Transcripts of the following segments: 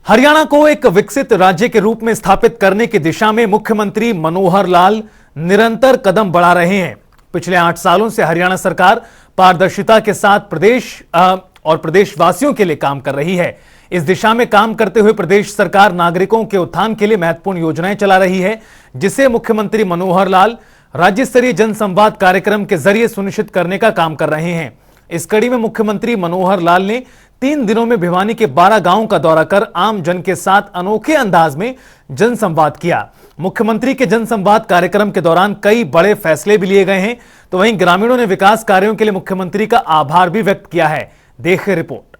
हरियाणा को एक विकसित राज्य के रूप में स्थापित करने की दिशा में मुख्यमंत्री मनोहर लाल निरंतर कदम बढ़ा रहे हैं। पिछले 8 सालों से हरियाणा सरकार पारदर्शिता के साथ प्रदेश और प्रदेशवासियों के लिए काम कर रही है। इस दिशा में काम करते हुए प्रदेश सरकार नागरिकों के उत्थान के लिए महत्वपूर्ण योजनाएं चला रही है, जिसे मुख्यमंत्री मनोहर लाल राज्य स्तरीय जनसंवाद कार्यक्रम के जरिए सुनिश्चित करने का काम कर रहे हैं। इस कड़ी में मुख्यमंत्री मनोहर लाल ने 3 दिनों में भिवानी के 12 गांवों का दौरा कर आम जन के साथ अनोखे अंदाज में जनसंवाद किया। मुख्यमंत्री के जनसंवाद कार्यक्रम के दौरान कई बड़े फैसले भी लिए गए हैं, तो वहीं ग्रामीणों ने विकास कार्यों के लिए मुख्यमंत्री का आभार भी व्यक्त किया है। देखिए रिपोर्ट।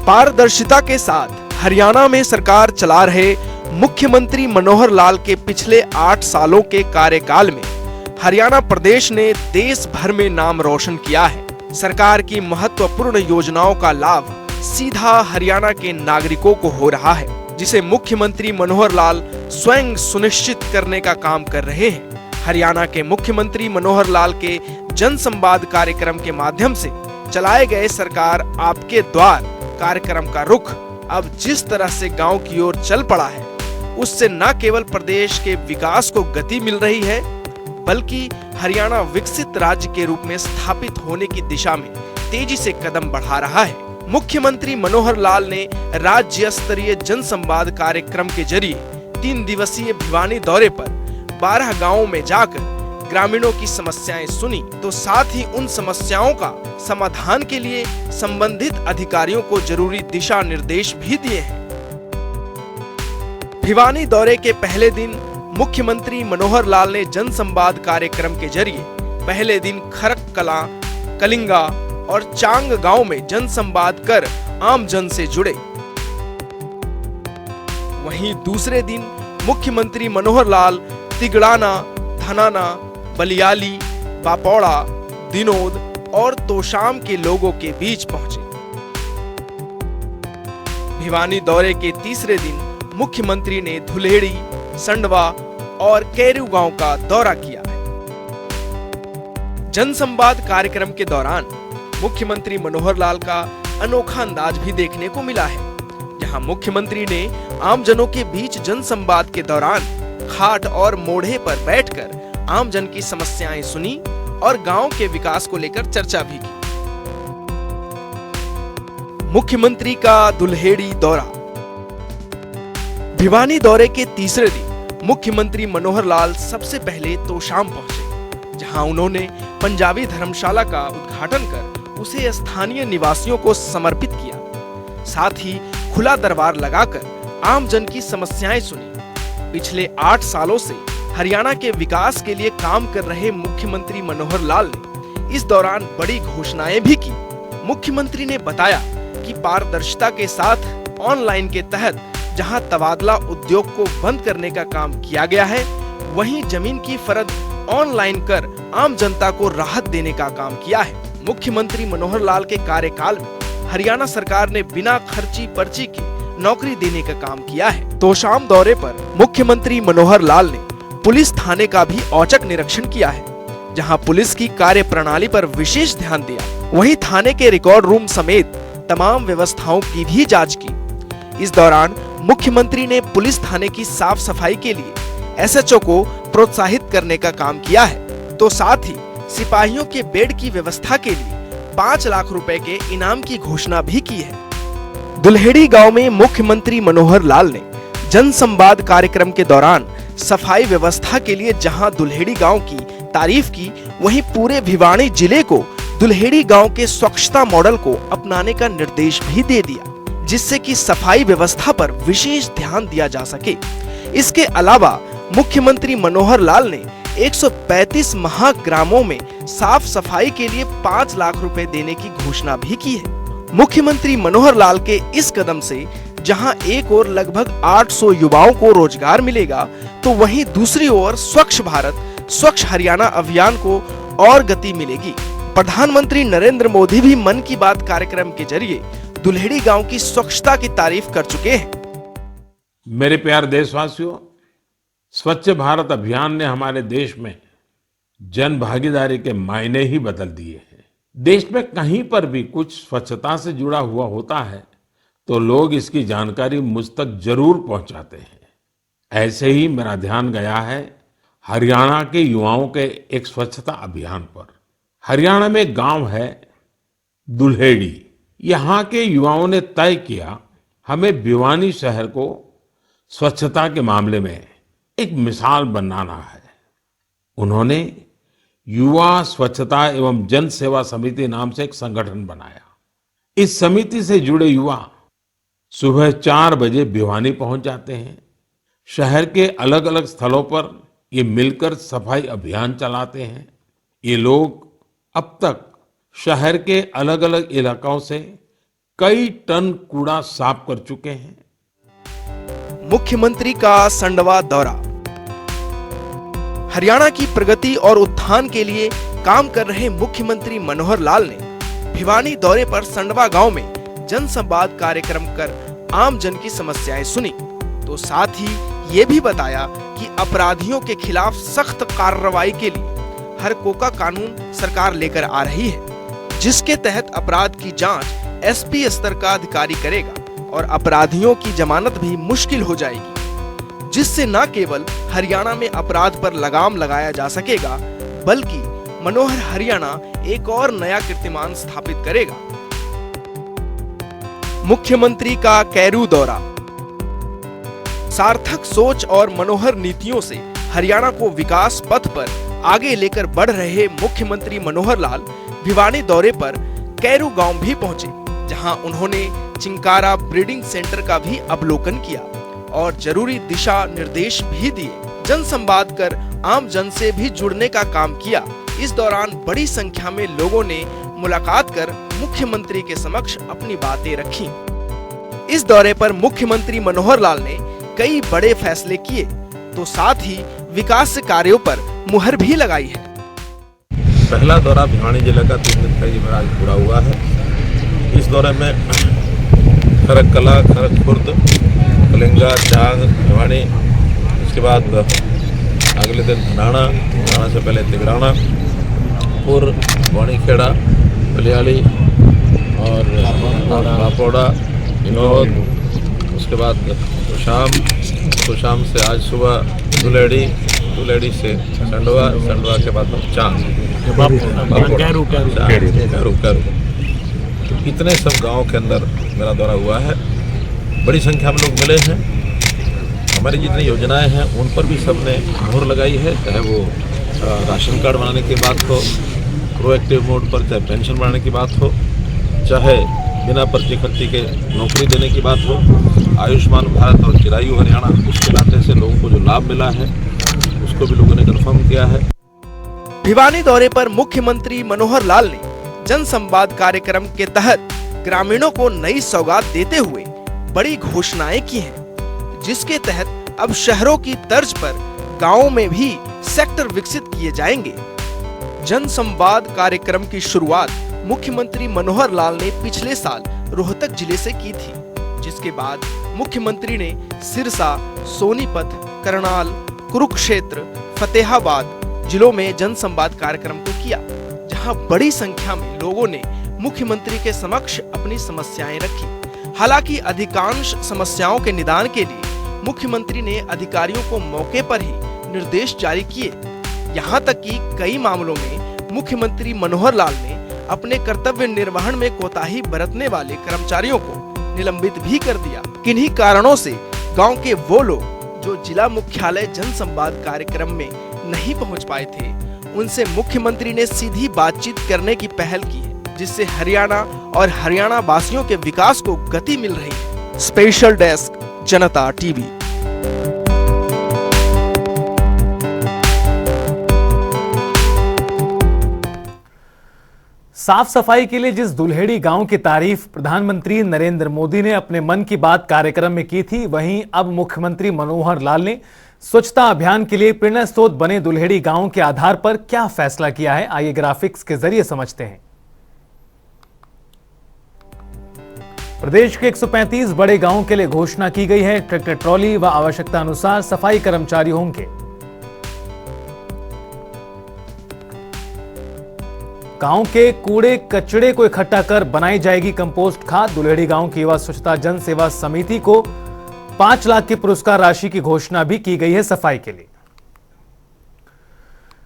पारदर्शिता के साथ हरियाणा में सरकार चला रहे मुख्यमंत्री मनोहर लाल के पिछले 8 सालों के कार्यकाल में हरियाणा प्रदेश ने देश भर में नाम रोशन किया है। सरकार की महत्वपूर्ण योजनाओं का लाभ सीधा हरियाणा के नागरिकों को हो रहा है, जिसे मुख्यमंत्री मनोहर लाल स्वयं सुनिश्चित करने का काम कर रहे हैं। हरियाणा के मुख्यमंत्री मनोहर लाल के जनसंवाद कार्यक्रम के माध्यम से चलाए गए सरकार आपके द्वार कार्यक्रम का रुख अब जिस तरह से गांव की ओर चल पड़ा है, उससे न केवल प्रदेश के विकास को गति मिल रही है, बल्कि हरियाणा विकसित राज्य के रूप में स्थापित होने की दिशा में तेजी से कदम बढ़ा रहा है। मुख्यमंत्री मनोहर लाल ने राज्य स्तरीय जनसंवाद कार्यक्रम के जरिए 3 दिवसीय भिवानी दौरे पर 12 गांवों में जाकर ग्रामीणों की समस्याएं सुनी, तो साथ ही उन समस्याओं का समाधान के लिए संबंधित अधिकारियों को जरूरी दिशा निर्देश भी दिए हैं। भिवानी दौरे के पहले दिन मुख्यमंत्री मनोहर लाल ने जनसंवाद कार्यक्रम के जरिए पहले दिन खरक कला, कलिंगा और चांग गांव में जनसंवाद कर आम जन से जुड़े। वहीं दूसरे दिन मुख्यमंत्री मनोहर लाल तिगड़ाना, धनाना, बलियाली, बापौड़ा, दिनोद और तोशाम के लोगों के बीच पहुंचे। भिवानी दौरे के तीसरे दिन मुख्यमंत्री ने धुलेड़ी, संडवा और कैरू गांव का दौरा किया है। जनसंवाद कार्यक्रम के दौरान मुख्यमंत्री मनोहर लाल का अनोखा अंदाज भी देखने को मिला है, जहां मुख्यमंत्री ने आमजनों के बीच जनसंवाद के दौरान खाट और मोढ़े पर बैठकर आम जन की समस्याएं सुनी और गांव के विकास को लेकर चर्चा भी की। मुख्यमंत्री का दुल्हेड़ी दौरा। भिवानी दौरे के तीसरे दिन मुख्यमंत्री मनोहर लाल सबसे पहले तोशाम पहुंचे, जहां उन्होंने पंजाबी धर्मशाला का उद्घाटन कर उसे स्थानीय निवासियों को समर्पित किया। साथ ही खुला दरबार लगाकर आम जन की समस्याएं सुनी। पिछले 8 सालों से हरियाणा के विकास के लिए काम कर रहे मुख्यमंत्री मनोहर लाल ने इस दौरान बड़ी घोषणाएं भी की। मुख्यमंत्री ने बताया कि पारदर्शिता के साथ ऑनलाइन के तहत जहां तबादला उद्योग को बंद करने का काम किया गया है, वहीं जमीन की फरद ऑनलाइन कर आम जनता को राहत देने का काम किया है। मुख्यमंत्री मनोहर लाल के कार्यकाल में हरियाणा सरकार ने बिना खर्ची पर्ची के नौकरी देने का काम किया है। तोशाम दौरे पर मुख्यमंत्री मनोहर लाल ने पुलिस थाने का भी औचक निरीक्षण किया है, जहां पुलिस की कार्य प्रणाली पर विशेष ध्यान दिया। वहीं थाने के रिकॉर्ड रूम समेत तमाम व्यवस्थाओं की भी जांच की। इस दौरान मुख्यमंत्री ने पुलिस थाने की साफ सफाई के लिए एसएचओ को प्रोत्साहित करने का काम किया है, तो साथ ही सिपाहियों के बेड की व्यवस्था के लिए 5 लाख रुपए के इनाम की घोषणा भी की है। दुल्हेड़ी गांव में मुख्यमंत्री मनोहर लाल ने जनसंवाद कार्यक्रम के दौरान सफाई व्यवस्था के लिए जहां दुल्हेड़ी गांव की तारीफ की, वहीं पूरे भिवानी जिले को दुल्हेड़ी गांव के स्वच्छता मॉडल को अपनाने का निर्देश भी दे दिया, जिससे कि सफाई व्यवस्था पर विशेष ध्यान दिया जा सके। इसके अलावा मुख्यमंत्री मनोहर लाल ने 135 महाग्रामों में साफ सफाई के लिए 5 लाख रुपए देने की घोषणा भी की है। मुख्यमंत्री मनोहर लाल के इस कदम से जहां एक ओर लगभग 800 युवाओं को रोजगार मिलेगा, तो वहीं दूसरी ओर स्वच्छ भारत, स्वच्छ हरियाणा अभियान को और गति मिलेगी। प्रधानमंत्री नरेंद्र मोदी भी मन की बात कार्यक्रम के जरिए दुल्हेड़ी गांव की स्वच्छता की तारीफ कर चुके हैं। मेरे प्यारे देशवासियों, स्वच्छ भारत अभियान ने हमारे देश में जन भागीदारी के मायने ही बदल दिए हैं। देश में कहीं पर भी कुछ स्वच्छता से जुड़ा हुआ होता है तो लोग इसकी जानकारी मुझ तक जरूर पहुंचाते हैं। ऐसे ही मेरा ध्यान गया है हरियाणा के युवाओं के एक स्वच्छता अभियान पर। हरियाणा में एक गांव है दुल्हेड़ी। यहाँ के युवाओं ने तय किया हमें भिवानी शहर को स्वच्छता के मामले में एक मिसाल बनाना है। उन्होंने युवा स्वच्छता एवं जन सेवा समिति नाम से एक संगठन बनाया। इस समिति से जुड़े युवा सुबह 4 बजे भिवानी पहुंच जाते हैं। शहर के अलग अलग स्थलों पर ये मिलकर सफाई अभियान चलाते हैं। ये लोग अब तक शहर के अलग अलग इलाकों से कई टन कूड़ा साफ कर चुके हैं। मुख्यमंत्री का संडवा दौरा। हरियाणा की प्रगति और उत्थान के लिए काम कर रहे मुख्यमंत्री मनोहर लाल ने भिवानी दौरे पर संडवा गांव में जन संवाद कार्यक्रम कर आम जन की समस्याएं सुनी, तो साथ ही ये भी बताया कि अपराधियों के खिलाफ सख्त कार्रवाई के लिए हर कोका कानून सरकार लेकर आ रही है, जिसके तहत अपराध की जांच एसपी स्तर का अधिकारी करेगा और अपराधियों की जमानत भी मुश्किल हो जाएगी, जिससे न केवल हरियाणा में अपराध पर लगाम लगाया जा सकेगा बल्कि मनोहर हरियाणा एक और नया कीर्तिमान स्थापित करेगा। मुख्यमंत्री का कैरू दौरा। सार्थक सोच और मनोहर नीतियों से हरियाणा को विकास पथ पर आगे लेकर बढ़ रहे मुख्यमंत्री मनोहर लाल भिवानी दौरे पर कैरू गांव भी पहुंचे, जहां उन्होंने चिंकारा ब्रीडिंग सेंटर का भी अवलोकन किया और जरूरी दिशा निर्देश भी दिए। जन संवाद कर आम जन से भी जुड़ने का काम किया। इस दौरान बड़ी संख्या में लोगों ने मुलाकात कर मुख्यमंत्री के समक्ष अपनी बातें रखी। इस दौरे पर मुख्यमंत्री मनोहर लाल ने कई बड़े फैसले किए, तो साथ ही विकास कार्यों पर मुहर भी लगाई है। पहला दौरा भिवानी जिले का 3 दिन का ये मेरा आज पूरा हुआ है। इस दौरे में खरक कला, खरक खुर्द, कलिंगा, जांग, भिवानी, उसके बाद अगले दिन धनाना से पहले तिगराना, पुर, वाणीखेड़ा, बलियाली और बापोड़ा, विनोद, उसके बाद सुशाम से आज सुबह दुलेड़ी से संडवा के बाद चांद, कैरू। इतने सब गांव के अंदर मेरा दौरा हुआ है। बड़ी संख्या में लोग मिले हैं। हमारी जितनी योजनाएं हैं उन पर भी सबने मोहर लगाई है, चाहे वो राशन कार्ड बनाने की बात हो, प्रोएक्टिव मोड पर चाहे पेंशन बढ़ाने की बात हो, चाहे बिना पर्ची खर्ची के नौकरी देने की बात हो, आयुष्मान भारत और चिरायु हरियाणा उसके नाते से लोगों को जो लाभ मिला है उसको भी लोगों ने कन्फर्म किया है। भिवानी दौरे पर मुख्यमंत्री मनोहर लाल ने जन संवाद कार्यक्रम के तहत ग्रामीणों को नई सौगात देते हुए बड़ी घोषणाएं की हैं, जिसके तहत अब शहरों की तर्ज पर गांवों में भी सेक्टर विकसित किए जाएंगे। जन संवाद कार्यक्रम की शुरुआत मुख्यमंत्री मनोहर लाल ने पिछले साल रोहतक जिले से की थी, जिसके बाद मुख्यमंत्री ने सिरसा, सोनीपत, करनाल, कुरुक्षेत्र, फतेहाबाद जिलों में जन संवाद कार्यक्रम को किया, जहां बड़ी संख्या में लोगों ने मुख्यमंत्री के समक्ष अपनी समस्याएं रखी। हालांकि अधिकांश समस्याओं के निदान के लिए मुख्यमंत्री ने अधिकारियों को मौके पर ही निर्देश जारी किए। यहां तक कि कई मामलों में मुख्यमंत्री मनोहर लाल ने अपने कर्तव्य निर्वहन में कोताही बरतने वाले कर्मचारियों को निलंबित भी कर दिया। किन्हीं कारणों से गांव के वो लोग जो जिला मुख्यालय जन संवाद कार्यक्रम में नहीं पहुंच पाए थे, उनसे मुख्यमंत्री ने सीधी बातचीत करने की पहल की है, जिससे हरियाणा और हरियाणा वासियों के विकास को गति मिल रही है। स्पेशल डेस्क, जनता टीवी। साफ सफाई के लिए जिस दुल्हेड़ी गांव की तारीफ प्रधानमंत्री नरेंद्र मोदी ने अपने मन की बात कार्यक्रम में की थी, वहीं अब मुख्यमंत्री मनोहर लाल ने स्वच्छता अभियान के लिए प्रेरणा स्रोत बने दुल्हेड़ी गांव के आधार पर क्या फैसला किया है, आइए ग्राफिक्स के जरिए समझते हैं। प्रदेश के 135 बड़े गांवों के लिए घोषणा की गई है। ट्रैक्टर ट्रॉली व आवश्यकता अनुसार सफाई कर्मचारी होंगे। गांव के कूड़े कचड़े को इकट्ठा कर बनाई जाएगी कंपोस्ट खाद। दुलेड़ी गांव की युवा स्वच्छता जन सेवा समिति को 5 लाख की पुरस्कार राशि की घोषणा भी की गई है सफाई के लिए।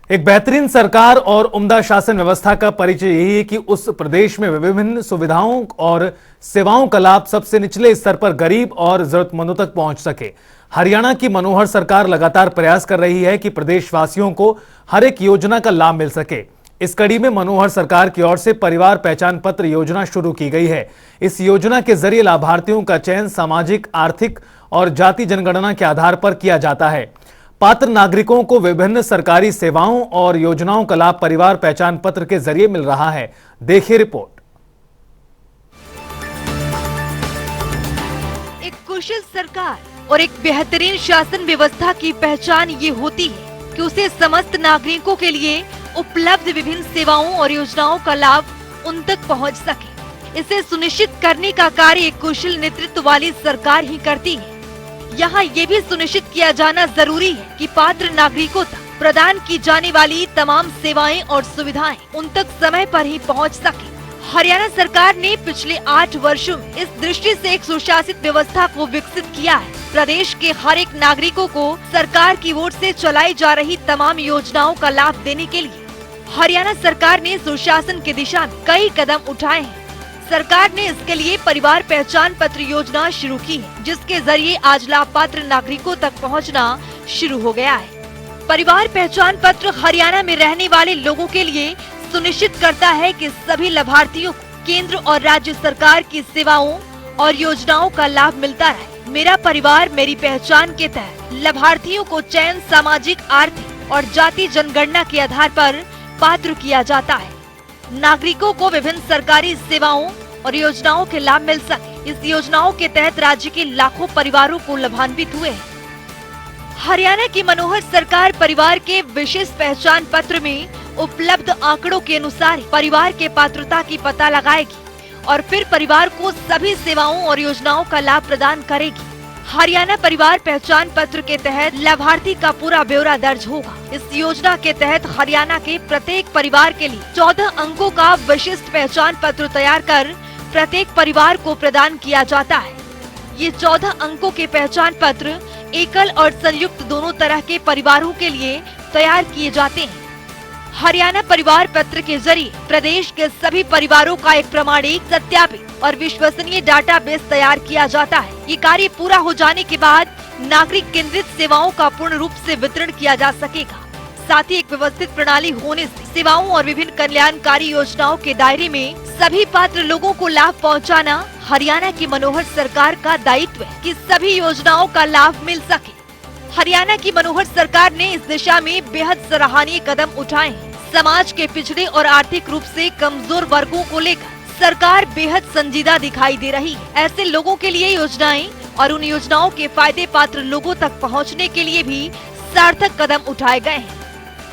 एक बेहतरीन सरकार और उम्दा शासन व्यवस्था का परिचय यही है कि उस प्रदेश में विभिन्न सुविधाओं और सेवाओं का लाभ सबसे निचले स्तर पर गरीब और जरूरतमंदों तक पहुंच सके। हरियाणा की मनोहर सरकार लगातार प्रयास कर रही है कि प्रदेशवासियों को हर एक योजना का लाभ मिल सके। इस कड़ी में मनोहर सरकार की ओर से परिवार पहचान पत्र योजना शुरू की गई है। इस योजना के जरिए लाभार्थियों का चयन सामाजिक, आर्थिक और जाति जनगणना के आधार पर किया जाता है। पात्र नागरिकों को विभिन्न सरकारी सेवाओं और योजनाओं का लाभ परिवार पहचान पत्र के जरिए मिल रहा है। देखिए रिपोर्ट। एक कुशल सरकार और एक बेहतरीन शासन व्यवस्था की पहचान ये होती है कि उसे समस्त नागरिकों के लिए उपलब्ध विभिन्न सेवाओं और योजनाओं का लाभ उन तक पहुंच सके। इसे सुनिश्चित करने का कार्य एक कुशल नेतृत्व वाली सरकार ही करती है। यहाँ ये भी सुनिश्चित किया जाना जरूरी है कि पात्र नागरिकों तक प्रदान की जाने वाली तमाम सेवाएं और सुविधाएं उन तक समय पर ही पहुंच सके। हरियाणा सरकार ने पिछले 8 वर्षों में इस दृष्टि से एक सुशासित व्यवस्था को विकसित किया है। प्रदेश के हर एक नागरिकों को सरकार की ओर से चलाई जा रही तमाम योजनाओं का लाभ देने के लिए हरियाणा सरकार ने सुशासन की दिशा में कई कदम उठाए हैं। सरकार ने इसके लिए परिवार पहचान पत्र योजना शुरू की है, जिसके जरिए आज लाभपात्र नागरिकों तक पहुंचना शुरू हो गया है। परिवार पहचान पत्र हरियाणा में रहने वाले लोगों के लिए सुनिश्चित करता है कि सभी लाभार्थियों को केंद्र और राज्य सरकार की सेवाओं और योजनाओं का लाभ मिलता रहे। मेरा परिवार मेरी पहचान के तहत लाभार्थियों को चयन सामाजिक, आर्थिक और जाति जनगणना के आधार पर पात्र किया जाता है। नागरिकों को विभिन्न सरकारी सेवाओं और योजनाओं के लाभ मिल सके। इस योजनाओं के तहत राज्य के लाखों परिवारों को लाभान्वित हुए हैं। हरियाणा की मनोहर सरकार परिवार के विशेष पहचान पत्र में उपलब्ध आंकड़ों के अनुसार परिवार के पात्रता की पता लगाएगी और फिर परिवार को सभी सेवाओं और योजनाओं का लाभ प्रदान करेगी। हरियाणा परिवार पहचान पत्र के तहत लाभार्थी का पूरा ब्यौरा दर्ज होगा। इस योजना के तहत हरियाणा के प्रत्येक परिवार के लिए 14 अंकों का विशिष्ट पहचान पत्र तैयार कर प्रत्येक परिवार को प्रदान किया जाता है। ये 14 अंकों के पहचान पत्र एकल और संयुक्त दोनों तरह के परिवारों के लिए तैयार किए जाते हैं। हरियाणा परिवार पत्र के जरिए प्रदेश के सभी परिवारों का एक प्रमाणिक, सत्यापित और विश्वसनीय डाटाबेस तैयार किया जाता है। ये कार्य पूरा हो जाने के बाद नागरिक केंद्रित सेवाओं का पूर्ण रूप से वितरण किया जा सकेगा। साथ ही एक व्यवस्थित प्रणाली होने से सेवाओं और विभिन्न कल्याणकारी योजनाओं के दायरे में सभी पात्र लोगों को लाभ पहुंचाना हरियाणा की मनोहर सरकार का दायित्व है कि सभी योजनाओं का लाभ मिल सके। हरियाणा की मनोहर सरकार ने इस दिशा में बेहद सराहनीय कदम उठाए हैं। समाज के पिछड़े और आर्थिक रूप से कमजोर वर्गों को लेकर सरकार बेहद संजीदा दिखाई दे रही है। ऐसे लोगों के लिए योजनाएं और उन योजनाओं के फायदे पात्र लोगों तक पहुंचने के लिए भी सार्थक कदम उठाए गए हैं।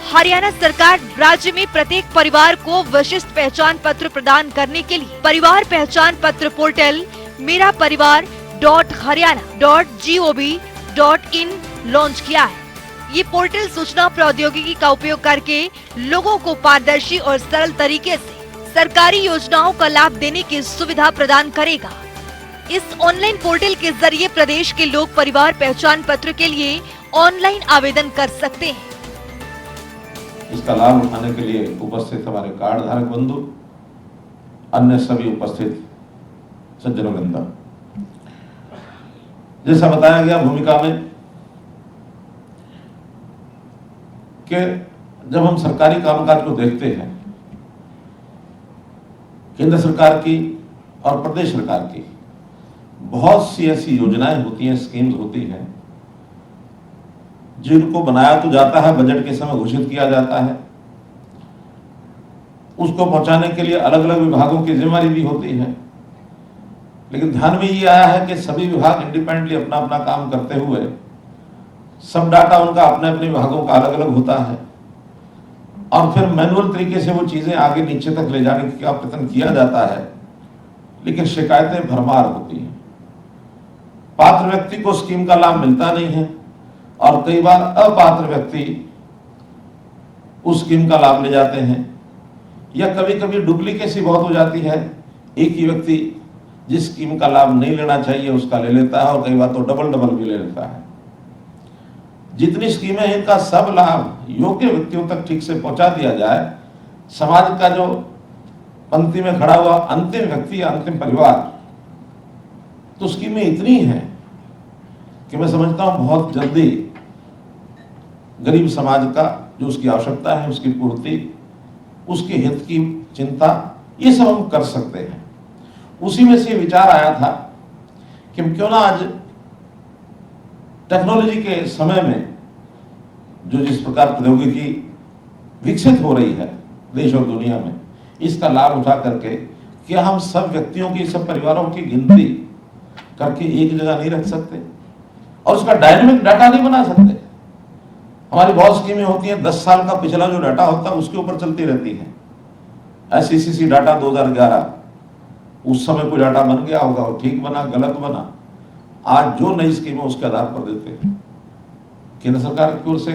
हरियाणा सरकार राज्य में प्रत्येक परिवार को विशिष्ट पहचान पत्र प्रदान करने के लिए परिवार पहचान पत्र पोर्टल मेरा परिवार .हरियाणा.gov.in लॉन्च किया है। ये पोर्टल सूचना प्रौद्योगिकी का उपयोग करके लोगों को पारदर्शी और सरल तरीके से सरकारी योजनाओं का लाभ देने की सुविधा प्रदान करेगा। इस ऑनलाइन पोर्टल के जरिए प्रदेश के लोग परिवार पहचान पत्र के लिए ऑनलाइन आवेदन कर सकते हैं। इसका लाभ उठाने के लिए उपस्थित हमारे कार्ड धारक बंधु, अन्य सभी उपस्थित सज्जनों वृंद, जैसा बताया गया भूमिका में कि जब हम सरकारी कामकाज को देखते हैं, केंद्र सरकार की और प्रदेश सरकार की बहुत सी ऐसी योजनाएं होती हैं, स्कीम्स होती हैं, जिनको बनाया तो जाता है, बजट के समय घोषित किया जाता है, उसको पहुंचाने के लिए अलग अलग विभागों की जिम्मेदारी भी होती है। लेकिन ध्यान में ये आया है कि सभी विभाग इंडिपेंडेंटली अपना अपना काम करते हुए सब डाटा उनका अपने अपने विभागों का अलग अलग होता है और फिर मैनुअल तरीके से वो चीजें आगे नीचे तक ले जाने का प्रयत्न किया जाता है, लेकिन शिकायतें भरमार होती हैं। पात्र व्यक्ति को स्कीम का लाभ मिलता नहीं है और कई बार अपात्र व्यक्ति उस स्कीम का लाभ ले जाते हैं। या कभी कभी डुप्लीकेसी बहुत हो जाती है। एक ही व्यक्ति जिस स्कीम का लाभ नहीं लेना चाहिए उसका ले लेता है और कई बार तो डबल भी ले लेता है। जितनी स्कीमें हैं इनका सब लाभ योग्य व्यक्तियों तक ठीक से पहुंचा दिया जाए, समाज का जो पंक्ति में खड़ा हुआ अंतिम व्यक्ति या अंतिम परिवार, तो स्कीमें इतनी हैं कि मैं समझता हूं बहुत जल्दी गरीब समाज का जो उसकी आवश्यकता है उसकी पूर्ति, उसके हित की चिंता, ये सब हम कर सकते हैं। उसी में से विचार आया था कि क्यों ना आज टेक्नोलॉजी के समय में जो जिस प्रकार प्रौद्योगिकी विकसित हो रही है देश और दुनिया में, इसका लाभ उठा करके क्या हम सब व्यक्तियों की, सब परिवारों की गिनती करके एक जगह नहीं रख सकते और उसका डायनेमिक डाटा नहीं बना सकते। हमारी बहुत स्कीमें होती हैं 10 साल का पिछला जो डाटा होता है उसके ऊपर चलती रहती है। SECC डाटा 2011, उस समय कोई डाटा बन गया होगा और ठीक बना गलत बना, आज जो नई स्कीम है उसके आधार पर देते हैं। केंद्र सरकार की ओर से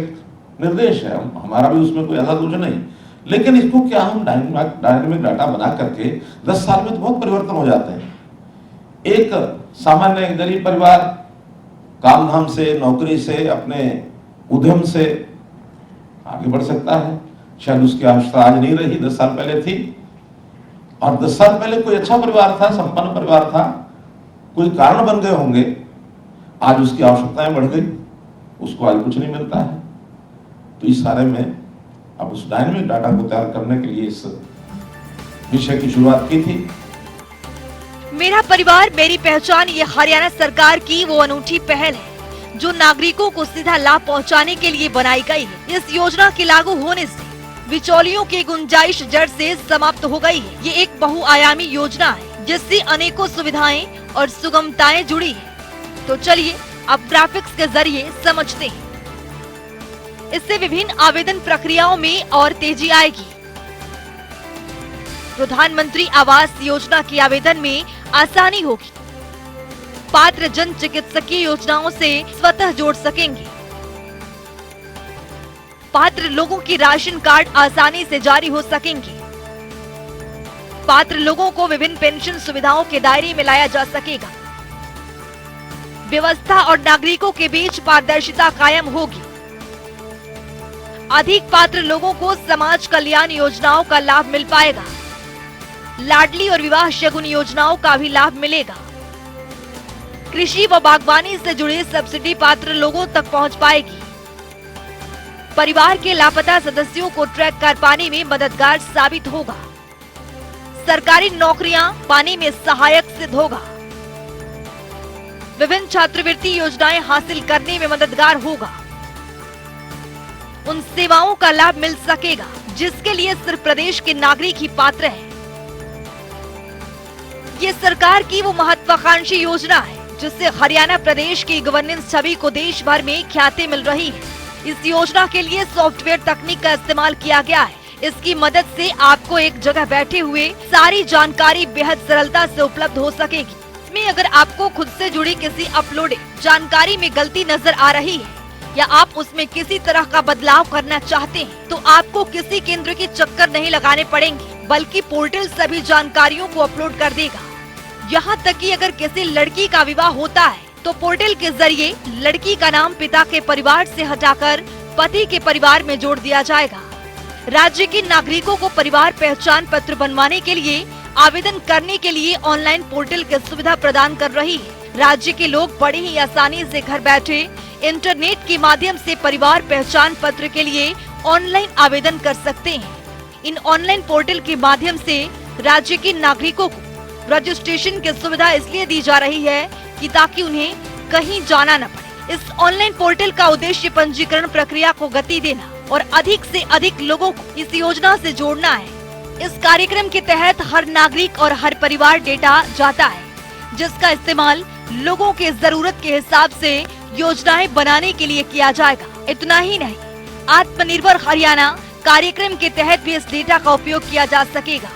निर्देश है, हमारा भी उसमें कोई ऐसा दोष नहीं, लेकिन इसको क्या हम डायनेमिक डाटा बना करके 10 साल में तो बहुत परिवर्तन हो जाते हैं। एक सामान्य गरीब परिवार काम धाम से, नौकरी से, अपने उद्यम से आगे बढ़ सकता है। शायद उसकी आवश्यकता आज नहीं रही, 10 साल पहले थी, और 10 साल पहले कोई अच्छा परिवार था, संपन्न परिवार था, कोई कारण बन गए होंगे, आज उसकी आवश्यकताएं बढ़ गई, उसको आज कुछ नहीं मिलता है। तो इस बारे में अब उस डायनेमिक डाटा को तैयार करने के लिए इस विषय की शुरुआत की थी। मेरा परिवार मेरी पहचान ये हरियाणा सरकार की वो अनूठी पहल है जो नागरिकों को सीधा लाभ पहुंचाने के लिए बनाई गई है। इस योजना के लागू होने से बिचौलियों की गुंजाइश जड़ से समाप्त हो गई है। ये एक बहुआयामी योजना है जिससे अनेकों सुविधाएं और सुगमताएं जुड़ी है। तो चलिए अब ग्राफिक्स के जरिए समझते हैं। इससे विभिन्न आवेदन प्रक्रियाओं में और तेजी आएगी। प्रधानमंत्री आवास योजना के आवेदन में आसानी होगी। पात्र जन चिकित्सकीय योजनाओं से स्वतः जोड़ सकेंगे। पात्र लोगों की राशन कार्ड आसानी से जारी हो सकेंगे। पात्र लोगों को विभिन्न पेंशन सुविधाओं के दायरे में लाया जा सकेगा। व्यवस्था और नागरिकों के बीच पारदर्शिता कायम होगी। अधिक पात्र लोगों को समाज कल्याण योजनाओं का लाभ मिल पाएगा। लाडली और विवाह शगुन योजनाओं का भी लाभ मिलेगा। कृषि व बागवानी से जुड़े सब्सिडी पात्र लोगों तक पहुंच पाएगी। परिवार के लापता सदस्यों को ट्रैक कर पाने में मददगार साबित होगा। सरकारी नौकरियां पाने में सहायक सिद्ध होगा। विभिन्न छात्रवृत्ति योजनाएं हासिल करने में मददगार होगा। उन सेवाओं का लाभ मिल सकेगा जिसके लिए सिर्फ प्रदेश के नागरिक ही पात्र हैं। ये सरकार की वो महत्वाकांक्षी योजना है जिससे हरियाणा प्रदेश की गवर्नेंस छवि को देश भर में ख्याति मिल रही है। इस योजना के लिए सॉफ्टवेयर तकनीक का इस्तेमाल किया गया है। इसकी मदद से आपको एक जगह बैठे हुए सारी जानकारी बेहद सरलता से उपलब्ध हो सकेगी। इसमें अगर आपको खुद से जुड़ी किसी अपलोडेड जानकारी में गलती नजर आ रही है या आप उसमें किसी तरह का बदलाव करना चाहते हैं तो आपको किसी केंद्र के चक्कर नहीं लगाने पड़ेंगे, बल्कि पोर्टल सभी जानकारियों को अपलोड कर देगा। यहाँ तक कि अगर किसी लड़की का विवाह होता है तो पोर्टल के जरिए लड़की का नाम पिता के परिवार से हटाकर पति के परिवार में जोड़ दिया जाएगा। राज्य के नागरिकों को परिवार पहचान पत्र बनवाने के लिए आवेदन करने के लिए ऑनलाइन पोर्टल की सुविधा प्रदान कर रही है। राज्य के लोग बड़ी ही आसानी से घर बैठे इंटरनेट के माध्यम से परिवार पहचान पत्र के लिए ऑनलाइन आवेदन कर सकते हैं। इन ऑनलाइन पोर्टल के माध्यम से राज्य के नागरिकों को रजिस्ट्रेशन की सुविधा इसलिए दी जा रही है कि ताकि उन्हें कहीं जाना न पड़े। इस ऑनलाइन पोर्टल का उद्देश्य पंजीकरण प्रक्रिया को गति देना और अधिक से अधिक लोगों को इस योजना से जोड़ना है। इस कार्यक्रम के तहत हर नागरिक और हर परिवार डेटा जाता है जिसका इस्तेमाल लोगों के जरूरत के हिसाब से योजनाएं बनाने के लिए किया जाएगा। इतना ही नहीं, आत्मनिर्भर हरियाणा कार्यक्रम के तहत भी इस डेटा का उपयोग किया जा सकेगा।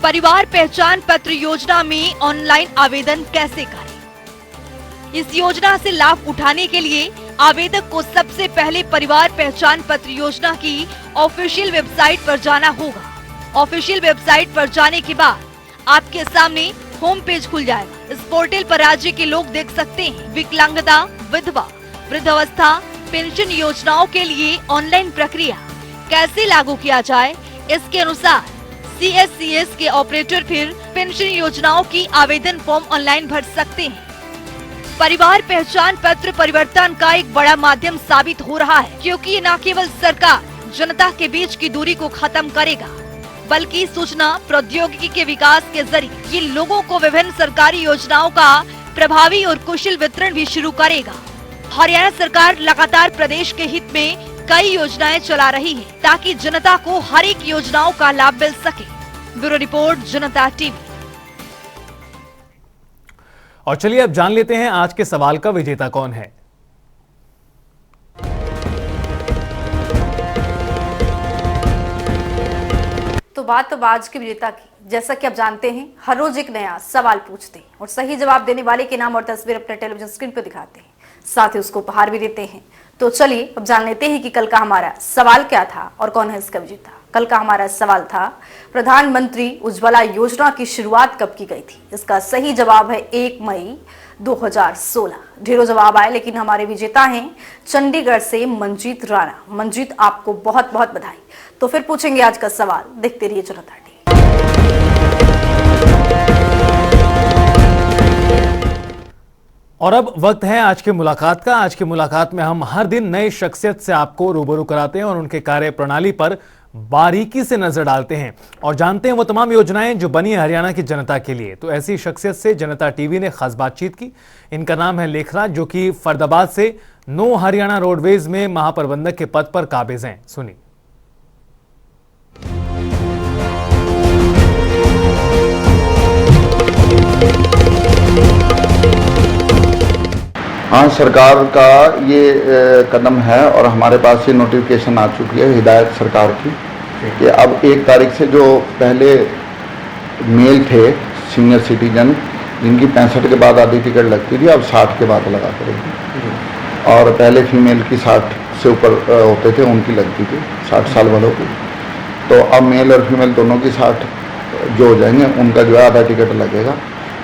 परिवार पहचान पत्र योजना में ऑनलाइन आवेदन कैसे करें? इस योजना से लाभ उठाने के लिए आवेदक को सबसे पहले परिवार पहचान पत्र योजना की ऑफिशियल वेबसाइट पर जाना होगा। ऑफिशियल वेबसाइट पर जाने के बाद आपके सामने होम पेज खुल जाएगा। इस पोर्टल पर राज्य के लोग देख सकते हैं विकलांगता, विधवा, वृद्धावस्था पेंशन योजनाओं के लिए ऑनलाइन प्रक्रिया कैसे लागू किया जाए। इसके अनुसार CSCS के ऑपरेटर फिर पेंशन योजनाओं की आवेदन फॉर्म ऑनलाइन भर सकते हैं। परिवार पहचान पत्र परिवर्तन का एक बड़ा माध्यम साबित हो रहा है, क्योंकि ये न केवल सरकार जनता के बीच की दूरी को खत्म करेगा, बल्कि सूचना प्रौद्योगिकी के विकास के जरिए ये लोगों को विभिन्न सरकारी योजनाओं का प्रभावी और कुशल वितरण भी शुरू करेगा। हरियाणा सरकार लगातार प्रदेश के हित में कई योजनाएं चला रही है, ताकि जनता को हर एक योजनाओं का लाभ मिल सके। ब्यूरो रिपोर्ट, जनता टीवी। और चलिए अब जान लेते हैं आज के सवाल का विजेता कौन है। तो बात अब आज के विजेता की। जैसा कि आप जानते हैं, हर रोज एक नया सवाल पूछते हैं और सही जवाब देने वाले के नाम और तस्वीर अपने टेलीविजन स्क्रीन पर दिखाते हैं, साथ ही उसको उपहार भी देते हैं। तो चलिए अब जान लेते हैं कि कल का हमारा सवाल क्या था और कौन है इसका विजेता। कल का हमारा सवाल था, प्रधानमंत्री उज्ज्वला योजना की शुरुआत कब की गई थी। इसका सही जवाब है 1 मई 2016। ढेरों जवाब आए, लेकिन हमारे विजेता हैं चंडीगढ़ से मंजीत राणा। मंजीत, आपको बहुत बहुत बधाई। तो फिर पूछेंगे आज का सवाल, देखते रहिए जनता टीवी। और अब वक्त है आज की मुलाकात का। आज की मुलाकात में हम हर दिन नए शख्सियत से आपको रूबरू कराते हैं और उनके कार्य प्रणाली पर बारीकी से नजर डालते हैं और जानते हैं वो तमाम योजनाएं जो बनी हरियाणा की जनता के लिए। तो ऐसी शख्सियत से जनता टीवी ने खास बातचीत की। इनका नाम है लेखराज, जो कि फरीदाबाद से नो हरियाणा रोडवेज में महाप्रबंधक के पद पर काबिज हैं। सुनिए। हाँ, सरकार का ये कदम है और हमारे पास ये नोटिफिकेशन आ चुकी है हिदायत सरकार की कि अब 1 तारीख से जो पहले मेल थे सीनियर सिटीजन जिनकी 65 के बाद आधी टिकट लगती थी, अब 60 के बाद लगा करेगी। और पहले फीमेल की 60 से ऊपर होते थे उनकी लगती थी 60 साल वालों की। तो अब मेल और फीमेल दोनों की 60 जो हो जाएंगे उनका जो है आधा टिकट लगेगा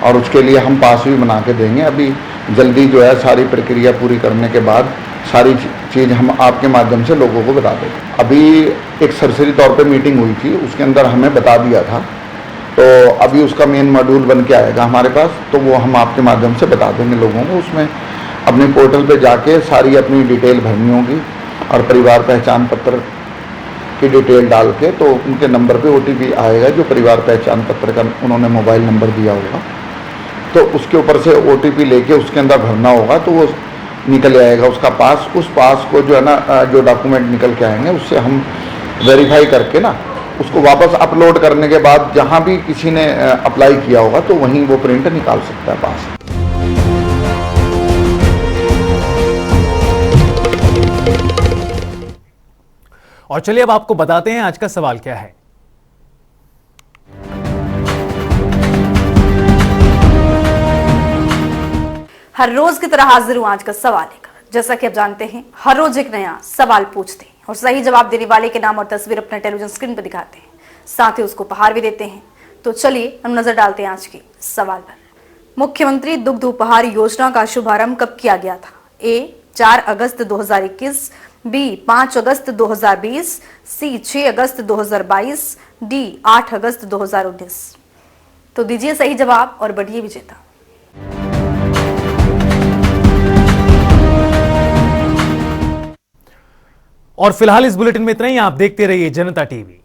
और उसके लिए हम पास भी बना के देंगे। अभी जल्दी जो है सारी प्रक्रिया पूरी करने के बाद सारी चीज़ हम आपके माध्यम से लोगों को बता देंगे। अभी एक सरसरी तौर पे मीटिंग हुई थी, उसके अंदर हमें बता दिया था, तो अभी उसका मेन मॉड्यूल बन के आएगा हमारे पास, तो वो हम आपके माध्यम से बता देंगे लोगों को। उसमें अपने पोर्टल पे जाके सारी अपनी डिटेल भरनी होगी और परिवार पहचान पत्र की डिटेल डाल के तो उनके नंबर पे OTP आएगा, जो परिवार पहचान पत्र का उन्होंने मोबाइल नंबर दिया होगा, तो उसके ऊपर से OTP लेके उसके अंदर भरना होगा, तो वो निकल आएगा उसका पास। उस पास को जो है ना, जो डॉक्यूमेंट निकल के आएंगे उससे हम वेरीफाई करके ना उसको वापस अपलोड करने के बाद जहाँ भी किसी ने अप्लाई किया होगा तो वहीं वो प्रिंट निकाल सकता है पास। और चलिए अब आपको बताते हैं आज का सवाल क्या है। हर रोज की तरह हाजिर हूं आज का सवाल लेकर। जैसा कि आप जानते हैं, हर रोज एक नया सवाल पूछते हैं और सही जवाब देने वाले के नाम और तस्वीर अपने टेलीविजन स्क्रीन पर दिखाते हैं, साथ ही उसको उपहार भी देते हैं। तो चलिए हम नजर डालते हैं आज के सवाल पर। मुख्यमंत्री दुग्ध उपहार योजना का शुभारंभ कब किया गया था। A 4 August 2021, B 5 August 2020, C 6 August 2022, D 8 अगस्त 2019। तो दीजिए सही जवाब और बढ़िए विजेता। और फिलहाल इस बुलेटिन में इतना ही। आप देखते रहिए जनता टीवी।